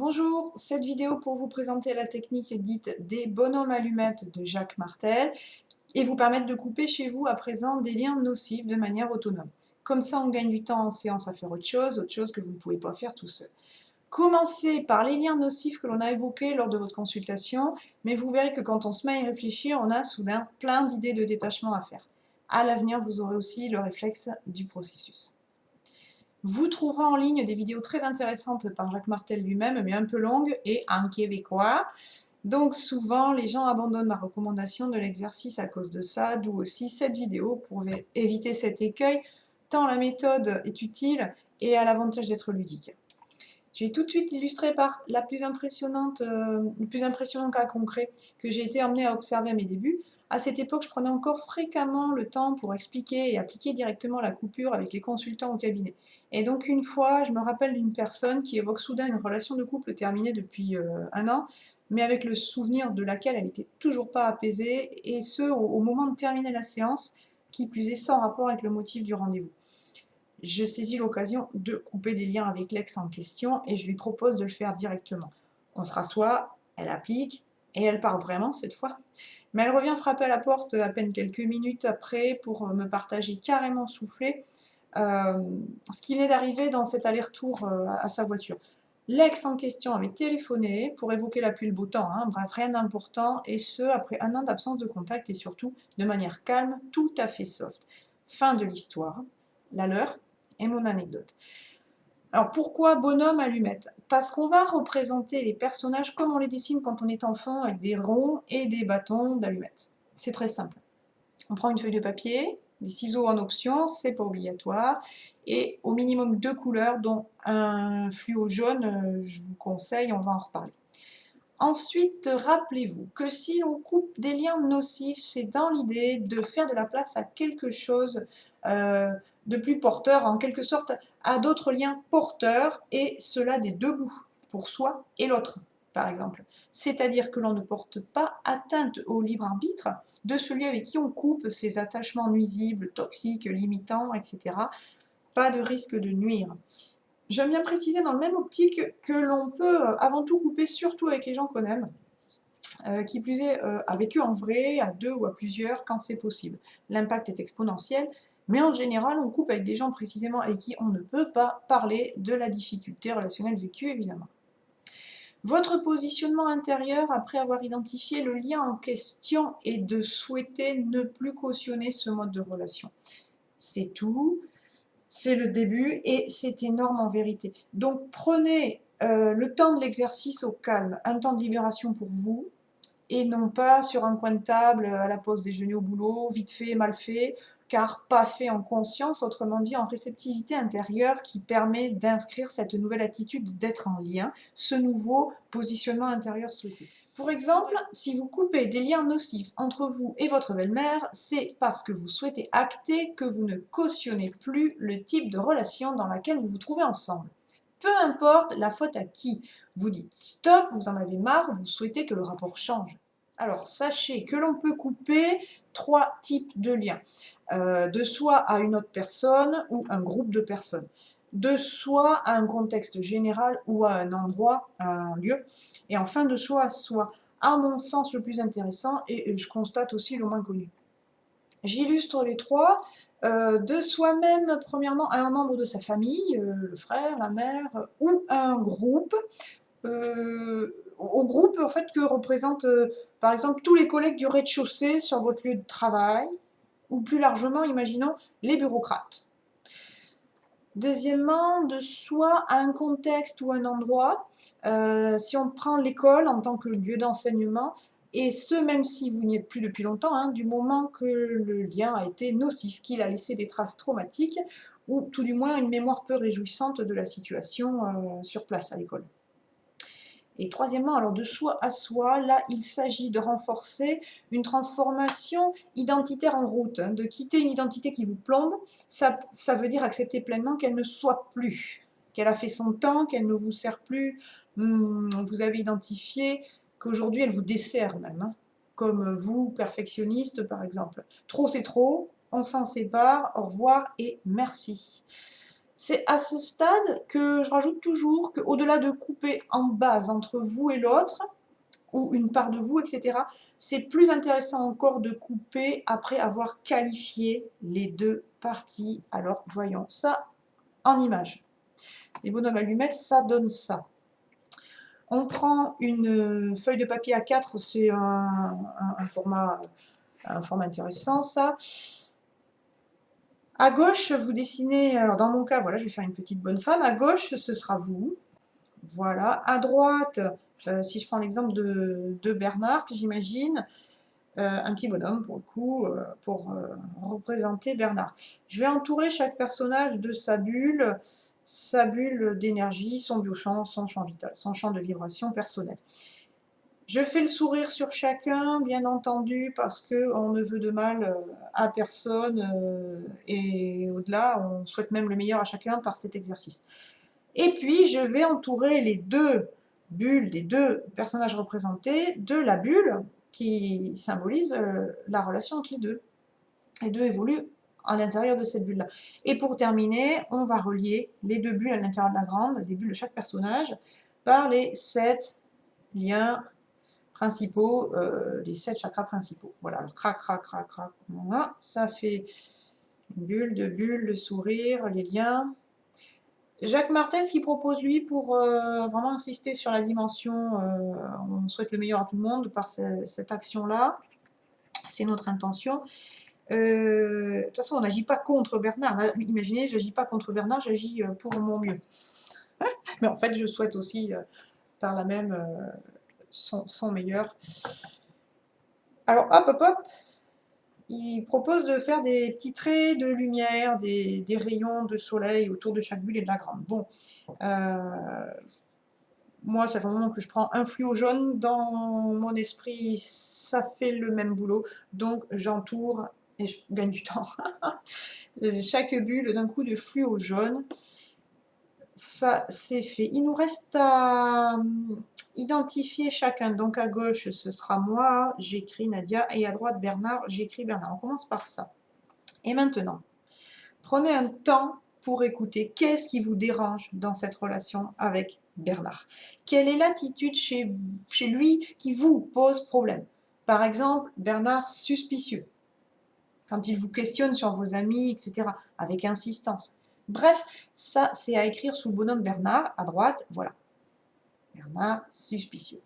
Bonjour, cette vidéo pour vous présenter la technique dite des bonhommes allumettes de Jacques Martel et vous permettre de couper chez vous à présent des liens nocifs de manière autonome. Comme ça, on gagne du temps en séance à faire autre chose que vous ne pouvez pas faire tout seul. Commencez par les liens nocifs que l'on a évoqués lors de votre consultation, mais vous verrez que quand on se met à y réfléchir, on a soudain plein d'idées de détachement à faire. À l'avenir, vous aurez aussi le réflexe du processus. Vous trouverez en ligne des vidéos très intéressantes par Jacques Martel lui-même, mais un peu longues et en québécois. Donc souvent, les gens abandonnent ma recommandation de l'exercice à cause de ça, d'où aussi cette vidéo pour éviter cet écueil, tant la méthode est utile et a l'avantage d'être ludique. Je vais tout de suite illustrer par le plus impressionnant cas concret que j'ai été amenée à observer à mes débuts. À cette époque, je prenais encore fréquemment le temps pour expliquer et appliquer directement la coupure avec les consultants au cabinet. Et donc une fois, je me rappelle d'une personne qui évoque soudain une relation de couple terminée depuis un an, mais avec le souvenir de laquelle elle n'était toujours pas apaisée, et ce, au moment de terminer la séance, qui plus est sans rapport avec le motif du rendez-vous. Je saisis l'occasion de couper des liens avec l'ex en question et je lui propose de le faire directement. On se rassoit, elle applique, et elle part vraiment cette fois. Mais elle revient frapper à la porte à peine quelques minutes après pour me partager carrément soufflé euh, ce qui venait d'arriver dans cet aller-retour à sa voiture. L'ex en question avait téléphoné pour évoquer la pluie et le beau temps, hein, bref, rien d'important, et ce, après un an d'absence de contact et surtout de manière calme, tout à fait soft. Fin de l'histoire, la leur et mon anecdote. Alors pourquoi bonhomme allumette? Parce qu'on va représenter les personnages comme on les dessine quand on est enfant, avec des ronds et des bâtons d'allumettes. C'est très simple. On prend une feuille de papier, des ciseaux en option, c'est pas obligatoire, et au minimum 2 couleurs, dont un fluo jaune, je vous conseille, on va en reparler. Ensuite, rappelez-vous que si l'on coupe des liens nocifs, c'est dans l'idée de faire de la place à quelque chose euh, de plus porteur, en quelque sorte à d'autres liens porteurs, et cela des deux bouts, pour soi et l'autre, par exemple. C'est-à-dire que l'on ne porte pas atteinte au libre arbitre de celui avec qui on coupe ces attachements nuisibles, toxiques, limitants, etc. Pas de risque de nuire. J'aime bien préciser dans le même optique que l'on peut avant tout couper surtout avec les gens qu'on aime, qui plus est avec eux en vrai, à deux ou à plusieurs, quand c'est possible. L'impact est exponentiel, mais en général on coupe avec des gens précisément avec qui on ne peut pas parler de la difficulté relationnelle vécue évidemment. Votre positionnement intérieur après avoir identifié le lien en question est de souhaiter ne plus cautionner ce mode de relation. C'est tout. C'est le début et c'est énorme en vérité. Donc prenez le temps de l'exercice au calme, un temps de libération pour vous, et non pas sur un coin de table, à la pause déjeuner au boulot, vite fait, mal fait, car pas fait en conscience, autrement dit en réceptivité intérieure qui permet d'inscrire cette nouvelle attitude d'être en lien, ce nouveau positionnement intérieur souhaité. Pour exemple, si vous coupez des liens nocifs entre vous et votre belle-mère, c'est parce que vous souhaitez acter que vous ne cautionnez plus le type de relation dans laquelle vous vous trouvez ensemble. Peu importe la faute à qui, vous dites stop, vous en avez marre, vous souhaitez que le rapport change. Alors sachez que l'on peut couper 3 types de liens. De soi à une autre personne ou un groupe de personnes. De soi à un contexte général ou à un endroit, à un lieu. Et enfin de soi à soi. À mon sens le plus intéressant et je constate aussi le moins connu. J'illustre les trois. De soi-même, premièrement, à un membre de sa famille, le frère, la mère, ou un groupe. Au groupe en fait que représentent par exemple tous les collègues du rez-de-chaussée sur votre lieu de travail, ou plus largement, imaginons, les bureaucrates. Deuxièmement, de soi à un contexte ou un endroit, si on prend l'école en tant que lieu d'enseignement, et ce même si vous n'y êtes plus depuis longtemps, hein, du moment que le lien a été nocif, qu'il a laissé des traces traumatiques, ou tout du moins une mémoire peu réjouissante de la situation sur place à l'école. Et troisièmement, alors de soi à soi, là, il s'agit de renforcer une transformation identitaire en route, hein, de quitter une identité qui vous plombe. Ça veut dire accepter pleinement qu'elle ne soit plus, qu'elle a fait son temps, qu'elle ne vous sert plus. Vous avez identifié qu'aujourd'hui, elle vous dessert même, hein, comme vous, perfectionniste par exemple. Trop, c'est trop, on s'en sépare, au revoir et merci. C'est à ce stade que je rajoute toujours qu'au-delà de couper en base entre vous et l'autre, ou une part de vous, etc., c'est plus intéressant encore de couper après avoir qualifié les deux parties. Alors, voyons ça en image. Les bonhommes allumettes, ça donne ça. On prend une feuille de papier A4, c'est un format intéressant, ça. À gauche, vous dessinez, alors dans mon cas, voilà, je vais faire une petite bonne femme. À gauche, ce sera vous. Voilà. À droite, si je prends l'exemple de Bernard, que j'imagine, un petit bonhomme pour le coup, pour représenter Bernard. Je vais entourer chaque personnage de sa bulle d'énergie, son biochamp, son champ vital, son champ de vibration personnel. Je fais le sourire sur chacun, bien entendu, parce qu'on ne veut de mal à personne, et au-delà, on souhaite même le meilleur à chacun par cet exercice. Et puis, je vais entourer les deux bulles des deux personnages représentés de la bulle qui symbolise la relation entre les deux. Les deux évoluent à l'intérieur de cette bulle-là. Et pour terminer, on va relier les deux bulles à l'intérieur de la grande, les bulles de chaque personnage, par les 7 liens principaux, les 7 chakras principaux. Voilà, alors, crac, crac, crac, crac, voilà, ça fait une bulle, deux bulles, le sourire, les liens. Jacques Martel, ce qu'il propose lui pour vraiment insister sur la dimension, on souhaite le meilleur à tout le monde par cette action-là, c'est notre intention. De toute façon, on n'agit pas contre Bernard. Là, imaginez, je n'agis pas contre Bernard, j'agis pour mon mieux. Mais en fait, je souhaite aussi par là même son meilleur. Alors, hop, hop, hop, il propose de faire des petits traits de lumière, des rayons de soleil autour de chaque bulle et de la grande. Bon, moi, ça fait un moment que je prends un fluo jaune. Dans mon esprit, ça fait le même boulot. Donc, j'entoure et je gagne du temps. Chaque bulle d'un coup de fluo jaune. Ça, c'est fait. Il nous reste à identifier chacun. Donc, à gauche, ce sera moi, j'écris Nadia, et à droite, Bernard, j'écris Bernard. On commence par ça. Et maintenant, prenez un temps pour écouter qu'est-ce qui vous dérange dans cette relation avec Bernard. Quelle est l'attitude chez lui qui vous pose problème? Par exemple, Bernard suspicieux, quand il vous questionne sur vos amis, etc., avec insistance. Bref, ça, c'est à écrire sous le bonhomme Bernard, à droite, voilà. Bernard suspicieux.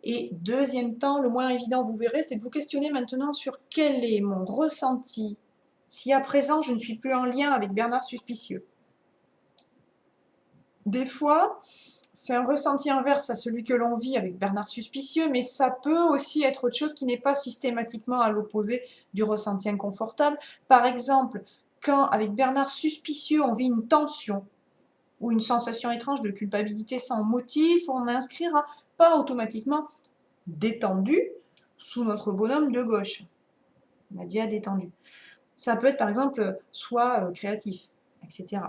Et deuxième temps, le moins évident, vous verrez, c'est de vous questionner maintenant sur quel est mon ressenti si à présent je ne suis plus en lien avec Bernard suspicieux. Des fois, c'est un ressenti inverse à celui que l'on vit avec Bernard suspicieux, mais ça peut aussi être autre chose qui n'est pas systématiquement à l'opposé du ressenti inconfortable. Par exemple, quand avec Bernard suspicieux, on vit une tension ou une sensation étrange de culpabilité sans motif, on n'inscrira pas automatiquement détendu sous notre bonhomme de gauche. Nadia détendu. Ça peut être par exemple soit créatif, etc.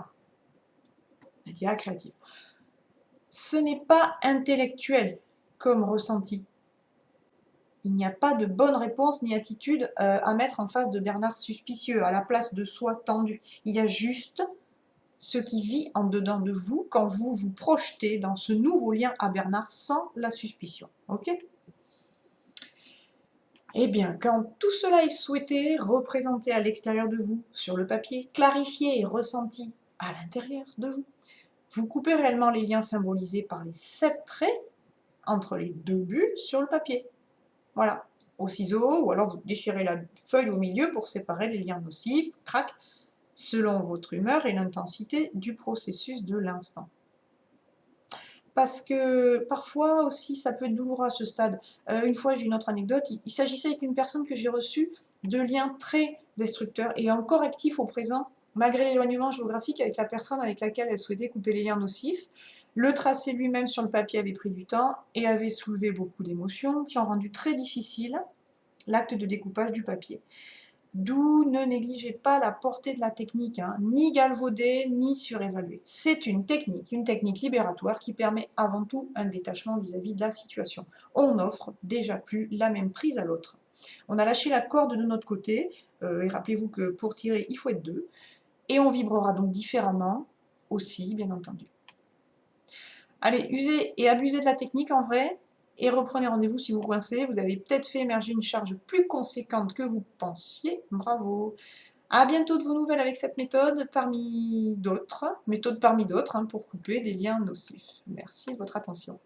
Nadia créative. Ce n'est pas intellectuel comme ressenti. Il n'y a pas de bonne réponse ni attitude à mettre en face de Bernard suspicieux, à la place de soi tendu. Il y a juste ce qui vit en dedans de vous quand vous vous projetez dans ce nouveau lien à Bernard sans la suspicion. Ok ? Eh bien, quand tout cela est souhaité, représenté à l'extérieur de vous, sur le papier, clarifié et ressenti à l'intérieur de vous, vous coupez réellement les liens symbolisés par les 7 traits entre les deux bulles sur le papier. Voilà, au ciseau, ou alors vous déchirez la feuille au milieu pour séparer les liens nocifs, crac, selon votre humeur et l'intensité du processus de l'instant. Parce que parfois aussi, ça peut être douloureux à ce stade. Une fois, j'ai une autre anecdote, il s'agissait avec une personne que j'ai reçue de liens très destructeurs et encore actifs au présent, malgré l'éloignement géographique avec la personne avec laquelle elle souhaitait couper les liens nocifs. Le tracé lui-même sur le papier avait pris du temps et avait soulevé beaucoup d'émotions qui ont rendu très difficile l'acte de découpage du papier. D'où ne négligez pas la portée de la technique, hein, ni galvauder, ni surévaluer. C'est une technique libératoire qui permet avant tout un détachement vis-à-vis de la situation. On n'offre déjà plus la même prise à l'autre. On a lâché la corde de notre côté, et rappelez-vous que pour tirer, il faut être deux, et on vibrera donc différemment aussi, bien entendu. Allez, usez et abusez de la technique en vrai, et reprenez rendez-vous si vous coincez. Vous avez peut-être fait émerger une charge plus conséquente que vous pensiez. Bravo! À bientôt de vos nouvelles avec cette méthode parmi d'autres, pour couper des liens nocifs. Merci de votre attention.